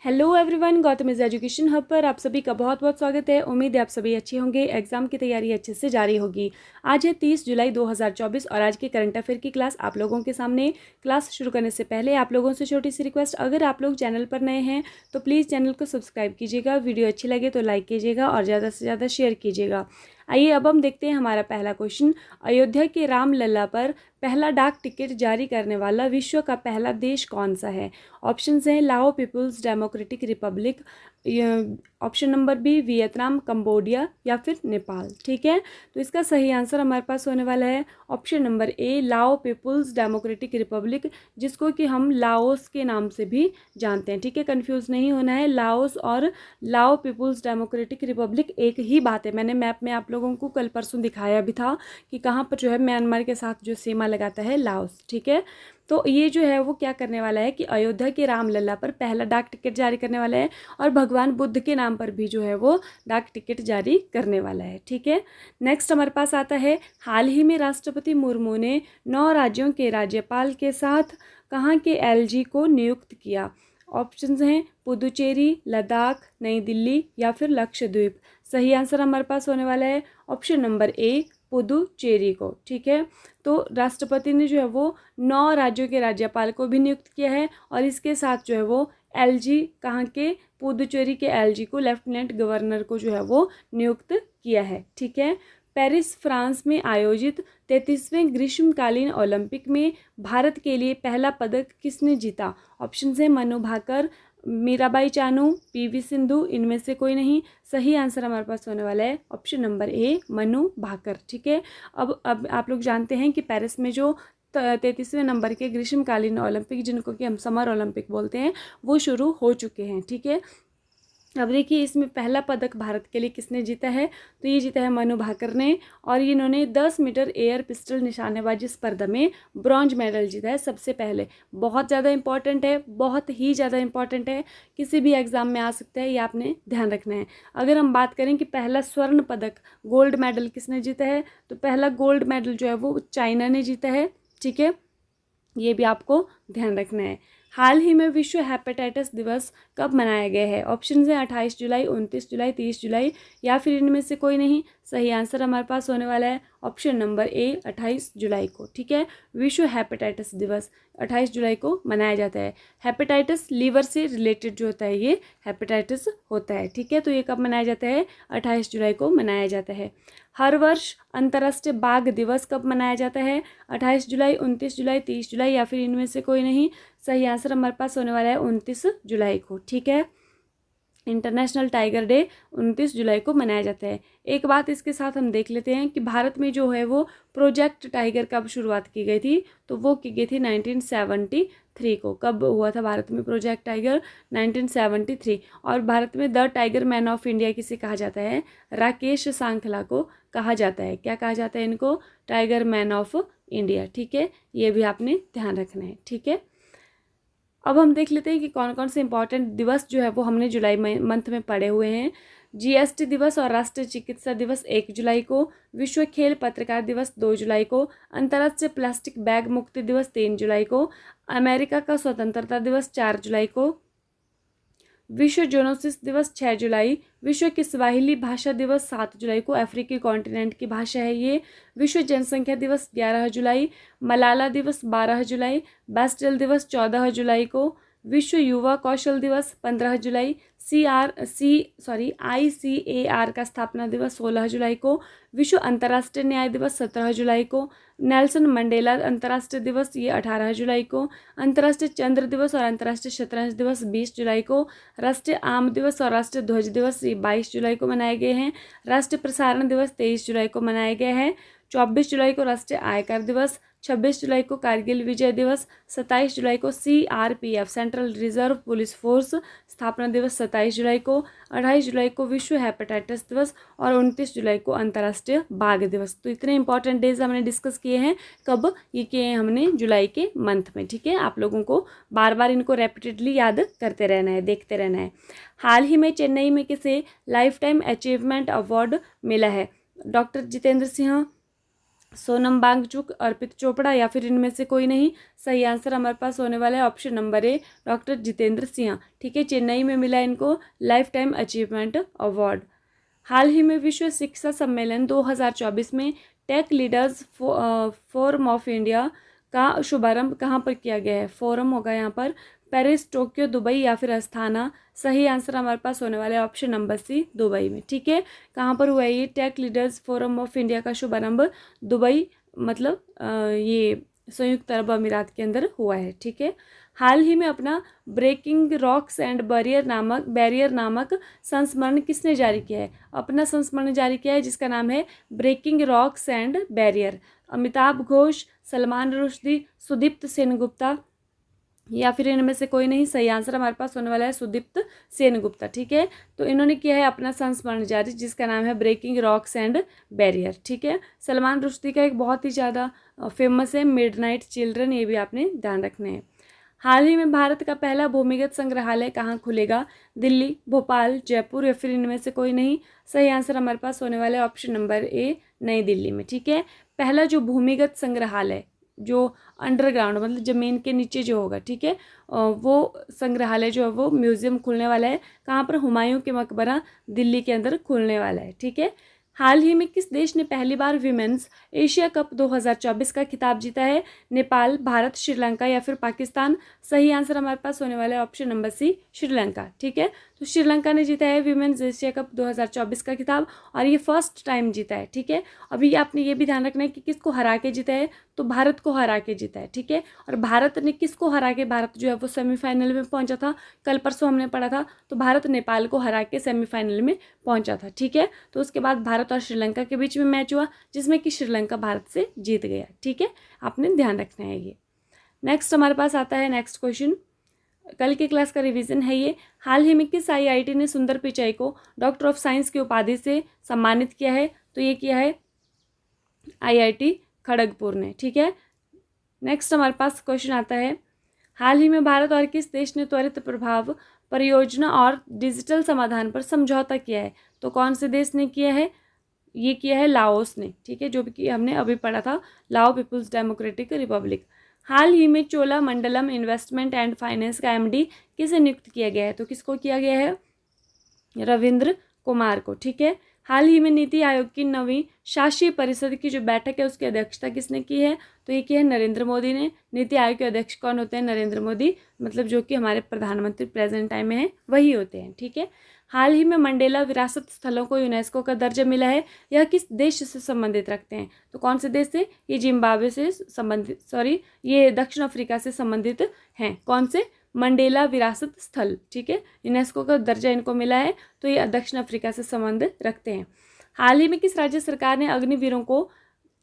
Hello everyone, Gautam is education hub पर आप सभी का बहुत बहुत स्वागत है। उम्मीद है आप सभी अच्छे होंगे, एग्जाम की तैयारी अच्छे से जारी होगी। आज है 30 जुलाई 2024 और आज के करंट अफेयर की क्लास आप लोगों के सामने। क्लास शुरू करने से पहले आप लोगों से छोटी सी रिक्वेस्ट, अगर आप लोग चैनल पर नए हैं तो प्लीज़ चैनल को सब्सक्राइब कीजिएगा, वीडियो अच्छी लगे तो लाइक कीजिएगा और ज़्यादा से ज़्यादा शेयर कीजिएगा। आइए अब हम देखते हैं हमारा पहला क्वेश्चन। अयोध्या के रामलला पर पहला डाक टिकट जारी करने वाला विश्व का पहला देश कौन सा है? ऑप्शंस हैं Lao People's Democratic Republic, option number B Vietnam, Cambodia या फिर नेपाल। ठीक है, तो इसका सही आंसर हमारे पास होने वाला है ऑप्शन नंबर ए लाओ पीपुल्स डेमोक्रेटिक रिपब्लिक, जिसको कि हम लाओस के नाम से भी जानते हैं। ठीक है, कंफ्यूज नहीं होना है, लाओस और लाओ पीपुल्स डेमोक्रेटिक रिपब्लिक एक ही बात है। मैंने मैप में आप लोगों को कल परसों दिखाया भी था कि कहाँ पर जो है म्यांमार के साथ जो सीमा लगाता है लाओस। ठीक है, तो ये जो है वो क्या करने वाला है कि अयोध्या के रामलला पर पहला डाक टिकट जारी करने वाला है और भगवान बुद्ध के नाम पर भी जो है वो डाक टिकट जारी करने वाला है। ठीक है, नेक्स्ट हमारे पास आता है, हाल ही में राष्ट्रपति मुर्मू ने 9 राज्यों के राज्यपाल के साथ कहाँ के एलजी को नियुक्त किया? ऑप्शंस हैं पुदुचेरी, लद्दाख, नई दिल्ली या फिर लक्षद्वीप। सही आंसर हमारे पास होने वाला है ऑप्शन नंबर ए पुदुचेरी को। ठीक है, तो राष्ट्रपति ने जो है वो 9 राज्यों के राज्यपाल को भी नियुक्त किया है और इसके साथ जो है वो एलजी कहाँ के, पुदुचेरी के एलजी को, लेफ्टिनेंट गवर्नर को जो है वो नियुक्त किया है। ठीक है, पेरिस फ्रांस में आयोजित 33वें ग्रीष्मकालीन ओलंपिक में भारत के लिए पहला पदक किसने जीता? ऑप्शन है मनु भाकर, मीराबाई चानू, पीवी सिंधु, इनमें से कोई नहीं। सही आंसर हमारे पास होने वाला है option number A Manu Bhaker. ठीक है, अब आप लोग जानते हैं कि पेरिस में जो 33वें नंबर के ग्रीष्मकालीन ओलंपिक, जिनको कि हम समर ओलंपिक बोलते हैं, वो शुरू हो चुके हैं। ठीक है, अब देखिए इसमें पहला पदक भारत के लिए किसने जीता है? तो ये जीता है मनु भाकर ने और इन्होंने 10 मीटर एयर पिस्टल निशानेबाजी स्पर्धा में ब्रॉन्ज मेडल जीता है सबसे पहले। बहुत ज़्यादा इंपॉर्टेंट है, बहुत ही ज़्यादा इंपॉर्टेंट है, किसी भी एग्जाम में आ सकता है, ये आपने ध्यान रखना है। अगर हम बात करें कि पहला स्वर्ण पदक, गोल्ड मेडल किसने जीता है, तो पहला गोल्ड मेडल जो है वो चाइना ने जीता है। ठीक है, ये भी आपको ध्यान रखना है। हाल ही में विश्व हेपेटाइटिस दिवस कब मनाया गया है? ऑप्शन है 28 जुलाई, 29 जुलाई, 30 जुलाई या फिर इनमें से कोई नहीं। सही आंसर हमारे पास होने वाला है ऑप्शन नंबर ए 28 जुलाई को। ठीक है, विश्व हेपेटाइटिस दिवस 28 जुलाई को मनाया जाता है। हेपेटाइटिस लीवर से रिलेटेड जो होता है ये हेपेटाइटिस होता है। ठीक है, तो ये कब मनाया जाता है? 28 जुलाई को मनाया जाता है। हर वर्ष अंतर्राष्ट्रीय बाघ दिवस कब मनाया जाता है? 28 जुलाई, 29 जुलाई, 30 जुलाई या फिर इनमें से कोई नहीं। सही आंसर हमारे पास होने वाला है 29 जुलाई को। ठीक है, इंटरनेशनल टाइगर डे 29 जुलाई को मनाया जाता है। एक बात इसके साथ हम देख लेते हैं कि भारत में जो है वो प्रोजेक्ट टाइगर कब शुरुआत की गई थी? तो वो की गई थी 1973 को। कब हुआ था भारत में प्रोजेक्ट टाइगर? 1973। और भारत में the tiger man of India किसे कहा जाता है? राकेश सांखला को कहा जाता है। क्या कहा जाता है इनको? Tiger man of India. ठीक है, ये भी आपने ध्यान रखना है। ठीक है, अब हम देख लेते हैं कि कौन कौन से इंपॉर्टेंट दिवस जो है वो हमने जुलाई मंथ में पढ़े हुए हैं। जीएसटी दिवस और राष्ट्रीय चिकित्सा दिवस 1 जुलाई को, विश्व खेल पत्रकार दिवस 2 जुलाई को, अंतर्राष्ट्रीय प्लास्टिक बैग मुक्ति दिवस 3 जुलाई को, अमेरिका का स्वतंत्रता दिवस 4 जुलाई को, विश्व जोनोसिस दिवस 6 जुलाई, विश्व की स्वाहिली भाषा दिवस 7 जुलाई को, अफ्रीकी कॉन्टिनेंट की भाषा है ये, विश्व जनसंख्या दिवस 11 जुलाई, मलाला दिवस 12 जुलाई, बेस्टल दिवस 14 जुलाई को, विश्व युवा कौशल दिवस 15 जुलाई, ICAR का स्थापना दिवस 16 जुलाई को, विश्व अंतर्राष्ट्रीय न्याय दिवस 17 जुलाई को, नेल्सन मंडेला अंतर्राष्ट्रीय दिवस ये 18 जुलाई को, अंतर्राष्ट्रीय चंद्र दिवस और अंतर्राष्ट्रीय शतरंज दिवस 20 जुलाई को, राष्ट्रीय आम दिवस और राष्ट्रीय ध्वज दिवस ये 22 जुलाई को मनाए गए हैं, राष्ट्रीय प्रसारण दिवस 23 जुलाई को मनाया गया है, 24 जुलाई को राष्ट्रीय आयकर दिवस, 26 जुलाई को कारगिल विजय दिवस, 27 जुलाई को CRPF central reserve police force स्थापना दिवस 27 जुलाई को, 28 जुलाई को विश्व हेपेटाइटिस दिवस और 29 जुलाई को अंतर्राष्ट्रीय बाघ दिवस। तो इतने इंपॉर्टेंट डेज हमने डिस्कस किए हैं। कब? ये किए हैं हमने जुलाई के मंथ में। ठीक है, आप लोगों को बार बार इनको रेपिटेडली याद करते रहना है, देखते रहना है। हाल ही में चेन्नई में किसे लाइफ टाइम अचीवमेंट अवार्ड मिला है? डॉक्टर जितेंद्र सिंह, सोनम वांगचुक, अर्पित चोपड़ा या फिर इनमें से कोई नहीं। सही आंसर हमारे पास होने वाला है option number A, doctor Jitendra Singh. ठीक है, चेन्नई में मिला इनको लाइफ टाइम अचीवमेंट अवार्ड। हाल ही में विश्व शिक्षा सम्मेलन 2024 में Tech Leaders Forum of India का शुभारंभ कहाँ पर किया गया है? फोरम होगा यहाँ पर पेरिस, टोक्यो, दुबई या फिर अस्थाना। सही आंसर हमारे पास होने वाला है ऑप्शन नंबर सी, दुबई में। ठीक है, कहाँ पर हुआ है ये Tech Leaders Forum of India का शुभारंभ? दुबई, मतलब ये संयुक्त अरब अमीरात के अंदर हुआ है। ठीक है, हाल ही में अपना ब्रेकिंग रॉक्स एंड बैरियर नामक संस्मरण किसने जारी किया है? अपना संस्मरण जारी किया है जिसका नाम है Breaking Rocks and Barrier. Amitav Ghosh, Salman Rushdie, Sudipta Sengupta या फिर इनमें से कोई नहीं। सही आंसर हमारे पास होने वाला है सुदीप्त सेनगुप्ता। ठीक है, तो इन्होंने किया है अपना संस्मरण जारी जिसका नाम है ब्रेकिंग रॉक्स एंड बैरियर। ठीक है, सलमान रुश्दी का एक बहुत ही ज़्यादा फेमस है मिडनाइट चिल्ड्रन, ये भी आपने ध्यान रखना है। हाल ही में भारत का पहला भूमिगत संग्रहालय कहाँ खुलेगा? दिल्ली, भोपाल, जयपुर या फिर इनमें से कोई नहीं। सही आंसर हमारे पास होने वाला है ऑप्शन नंबर ए, नई दिल्ली में। ठीक है, पहला जो भूमिगत संग्रहालय, जो अंडरग्राउंड मतलब ज़मीन के नीचे जो होगा, ठीक है, वो संग्रहालय जो है वो म्यूज़ियम खुलने वाला है। कहाँ पर? हुमायूं के मकबरा, दिल्ली के अंदर खुलने वाला है। ठीक है, हाल ही में किस देश ने पहली बार विमेंस एशिया कप 2024 का खिताब जीता है? नेपाल, भारत, श्रीलंका या फिर पाकिस्तान। सही आंसर हमारे पास होने वाला है ऑप्शन नंबर सी, श्रीलंका। ठीक है, तो श्रीलंका ने जीता है विमेंस एशिया कप 2024 का खिताब और ये फर्स्ट टाइम जीता है। ठीक है, अभी आपने ये भी ध्यान रखना है कि किसको हरा के जीता है, तो भारत को हरा के जीता है। ठीक है, और भारत ने किसको हरा के, भारत जो है वो सेमीफाइनल में पहुंचा था, कल परसों हमने पढ़ा था, तो भारत नेपाल को हरा के सेमीफाइनल में पहुंचा था। ठीक है, तो उसके बाद भारत और श्रीलंका के बीच में मैच हुआ जिसमें कि श्रीलंका भारत से जीत गया। ठीक है, आपने ध्यान रखना है ये। नेक्स्ट हमारे पास आता है नेक्स्ट क्वेश्चन, कल की क्लास का रिवीजन है ये। हाल ही में किस आईआईटी ने सुंदर पिचाई को डॉक्टर ऑफ साइंस की उपाधि से सम्मानित किया है? तो ये किया है आईआईटी खड़गपुर ने। ठीक है, नेक्स्ट हमारे पास क्वेश्चन आता है, हाल ही में भारत और किस देश ने त्वरित प्रभाव परियोजना और डिजिटल समाधान पर समझौता किया है? तो कौन से देश ने किया है? ये किया है लाओस ने। ठीक है, जो कि हमने अभी पढ़ा था, लाओ पीपुल्स डेमोक्रेटिक रिपब्लिक। हाल ही में चोलामंडलम इन्वेस्टमेंट एंड फाइनेंस का एमडी किसे नियुक्त किया गया है? तो किसको किया गया है? रविंद्र कुमार को। ठीक है, हाल ही में नीति आयोग की 9वीं शासी परिषद की जो बैठक है उसकी अध्यक्षता किसने की है? तो ये की है नरेंद्र मोदी ने। नीति आयोग के अध्यक्ष कौन होते हैं? नरेंद्र मोदी, मतलब जो कि हमारे प्रधानमंत्री प्रेजेंट टाइम में है वही होते हैं। ठीक है, हाल ही में मंडेला विरासत स्थलों को यूनेस्को का दर्जा मिला है, यह किस देश से संबंधित रखते हैं? तो कौन से देश से? ये जिम्बाब्वे से संबंधित, ये दक्षिण अफ्रीका से संबंधित हैं। कौन से? मंडेला विरासत स्थल। ठीक है, यूनेस्को का दर्जा इनको मिला है, तो ये दक्षिण अफ्रीका से संबंध रखते हैं। हाल ही में किस राज्य सरकार ने अग्निवीरों को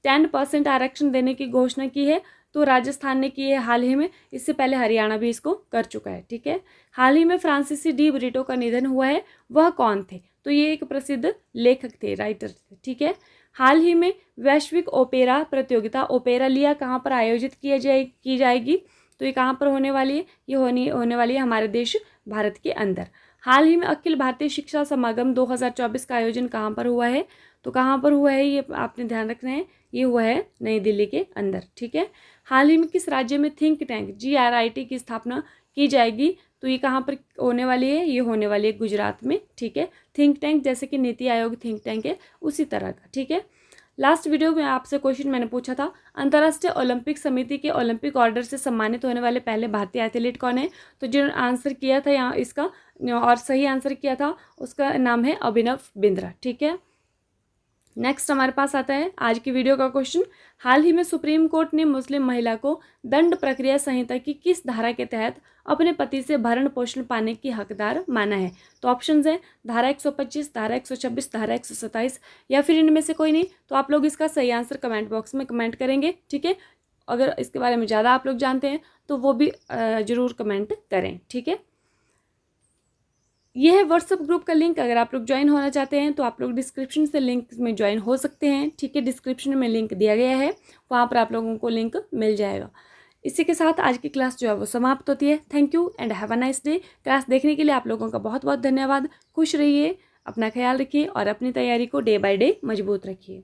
10% आरक्षण देने की घोषणा की है? तो राजस्थान ने की है हाल ही में, इससे पहले हरियाणा भी इसको कर चुका है। ठीक है, हाल ही में फ्रांसीसी डी ब्रिटो का निधन हुआ है, वह कौन थे? तो ये एक प्रसिद्ध लेखक थे, राइटर थे। ठीक है, हाल ही में वैश्विक ओपेरा प्रतियोगिता ओपेरा लिया कहाँ पर आयोजित की जाएगी? तो ये कहाँ पर होने वाली है? ये होने वाली है हमारे देश भारत के अंदर। हाल ही में अखिल भारतीय शिक्षा समागम 2024 का आयोजन कहाँ पर हुआ है? तो कहाँ पर हुआ है ये आपने ध्यान रखना है, ये हुआ है नई दिल्ली के अंदर। ठीक है, हाल ही में किस राज्य में थिंक टैंक GRIT की स्थापना की जाएगी? तो ये कहाँ पर होने वाली है? ये होने वाली है गुजरात में। ठीक है, थिंक टैंक जैसे कि नीति आयोग थिंक टैंक है उसी तरह का। ठीक है, लास्ट वीडियो में आपसे क्वेश्चन मैंने पूछा था, अंतर्राष्ट्रीय ओलंपिक समिति के ओलंपिक ऑर्डर से सम्मानित होने वाले पहले भारतीय एथलीट कौन है? तो जिन्होंने आंसर किया था यहाँ इसका और सही आंसर किया था उसका नाम है अभिनव बिंद्रा। ठीक है, नेक्स्ट हमारे पास आता है आज की वीडियो का क्वेश्चन, हाल ही में सुप्रीम कोर्ट ने मुस्लिम महिला को दंड प्रक्रिया संहिता की किस धारा के तहत अपने पति से भरण पोषण पाने की हकदार माना है? तो ऑप्शंस हैं धारा 125, धारा 126, धारा 127 या फिर इनमें से कोई नहीं। तो आप लोग इसका सही आंसर कमेंट बॉक्स में कमेंट करेंगे। ठीक है, अगर इसके बारे में ज़्यादा आप लोग जानते हैं तो वो भी ज़रूर कमेंट करें। ठीक है, यह है व्हाट्सएप ग्रुप का लिंक, अगर आप लोग ज्वाइन होना चाहते हैं तो आप लोग डिस्क्रिप्शन से लिंक में ज्वाइन हो सकते हैं। ठीक है, डिस्क्रिप्शन में लिंक दिया गया है, वहाँ पर आप लोगों को लिंक मिल जाएगा। इसी के साथ आज की क्लास जो है वो समाप्त होती है। Thank you and have a nice day. Class देखने के लिए आप लोगों का बहुत बहुत धन्यवाद। खुश रहिए, अपना ख्याल रखिए और अपनी तैयारी को डे बाय डे मजबूत रखिए।